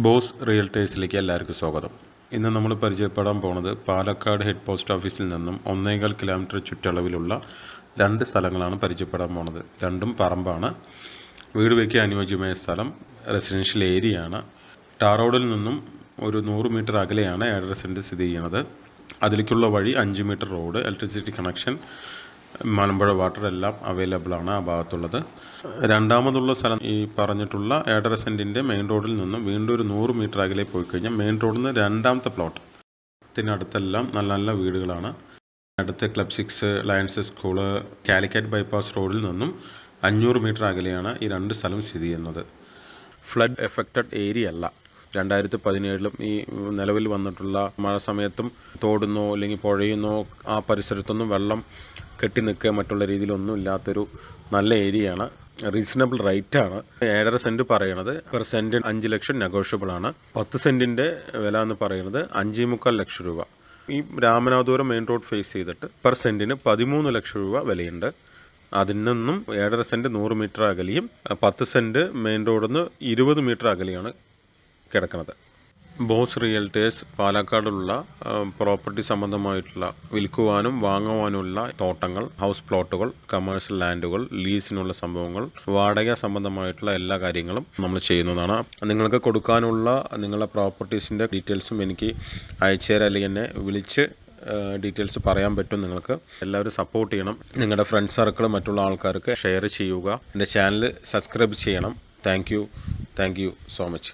Boss റിയൽറ്റേഴ്സിലേക്ക് എല്ലാവർക്കും സ്വാഗതം. ഇന്ന് നമ്മൾ പരിചയപ്പെടാൻ പോകുന്നത് പാലക്കാട് ഹെഡ് പോസ്റ്റ് ഓഫീസിൽ നിന്നും 1.25 കിലോമീറ്റർ ചുറ്റളവിലുള്ള രണ്ട് സ്ഥലങ്ങളാണ് പരിചയപ്പെടാൻ പോകുന്നത്. രണ്ടും പറമ്പാണ്. വീട് വയ്ക്കാൻ അനുയോജ്യമായ സ്ഥലം, റെസിഡൻഷ്യൽ ഏരിയ ആണ്. ടാർ റോഡിൽ നിന്നും ഒരു 100 മീറ്റർ അകലെയാണ് 1.5 സെൻറ്റ് സ്ഥിതി ചെയ്യുന്നത്. അതിലേക്കുള്ള വഴി 5 metre road, electricity connection, Malampuzha water എല്ലാം അവൈലബിൾ ആണ് ആ ഭാഗത്തുള്ളത്. രണ്ടാമതുള്ള സ്ഥലം ഈ പറഞ്ഞിട്ടുള്ള 1.5 സെൻറ്റിൻ്റെ മെയിൻ റോഡിൽ നിന്നും വീണ്ടും ഒരു 100 മീറ്റർ അകലെ പോയി കഴിഞ്ഞാൽ മെയിൻ റോഡിൽ നിന്ന് രണ്ടാമത്തെ പ്ലോട്ടിനടുത്തെല്ലാം നല്ല നല്ല വീടുകളാണ്. അടുത്ത് club 6, lions school, Calicut bypass റോഡിൽ നിന്നും 500 മീറ്റർ അകലെയാണ് ഈ രണ്ട് സ്ഥലം സ്ഥിതി ചെയ്യുന്നത്. ഫ്ലഡ് എഫക്റ്റഡ് ഏരിയ അല്ല. 2017 ഈ നിലവിൽ വന്നിട്ടുള്ള മഴ സമയത്തും തോടുന്നോ അല്ലെങ്കിൽ പുഴയുന്നോ ആ പരിസരത്തൊന്നും വെള്ളം കെട്ടി നിൽക്കുക മറ്റുള്ള രീതിയിലൊന്നും ഇല്ലാത്തൊരു നല്ല ഏരിയയാണ്. റീസണബിൾ റേറ്റ് ആണ്. 1.5 സെൻറ്റ് പറയണത് പെർ സെൻറ്റ് 5 ലക്ഷം നെഗോഷ്യബിൾ ആണ്. 10 സെൻറ്റിൻ്റെ വില എന്ന് പറയുന്നത് 5.25 ലക്ഷം രൂപ. ഈ രാമനാഥപുരം മെയിൻ റോഡ് ഫേസ് ചെയ്തിട്ട് പെർ സെൻറ്റിന് 13 ലക്ഷം രൂപ വിലയുണ്ട്. അതിൽ നിന്നും 1.5 സെൻറ്റ് 100 മീറ്റർ അകലെയും 10 സെൻറ്റ് മെയിൻ റോഡിൽ നിന്ന് 20 മീറ്റർ അകലെയാണ് കിടക്കുന്നത്. ബോസ് റിയൽറ്റേഴ്സ് പാലക്കാടുള്ള പ്രോപ്പർട്ടി സംബന്ധമായിട്ടുള്ള വിൽക്കുവാനും വാങ്ങുവാനുമുള്ള തോട്ടങ്ങൾ, ഹൗസ് പ്ലോട്ടുകൾ, കമേഴ്ഷ്യൽ ലാൻഡുകൾ, ലീസിനുള്ള സംഭവങ്ങൾ, വാടക സംബന്ധമായിട്ടുള്ള എല്ലാ കാര്യങ്ങളും നമ്മൾ ചെയ്യുന്നതാണ്. നിങ്ങൾക്ക് കൊടുക്കാനുള്ള നിങ്ങളുടെ പ്രോപ്പർട്ടീസിൻ്റെ ഡീറ്റെയിൽസും എനിക്ക് അയച്ചു തരാം, അല്ലെങ്കിൽ എന്നെ വിളിച്ച് ഡീറ്റെയിൽസ് പറയാൻ പറ്റും. നിങ്ങൾക്ക് എല്ലാവരും സപ്പോർട്ട് ചെയ്യണം. നിങ്ങളുടെ ഫ്രണ്ട് സർക്കിൾ മറ്റുള്ള ആൾക്കാർക്ക് ഷെയർ ചെയ്യുക. എൻ്റെ ചാനൽ സബ്സ്ക്രൈബ് ചെയ്യണം. Thank you so much.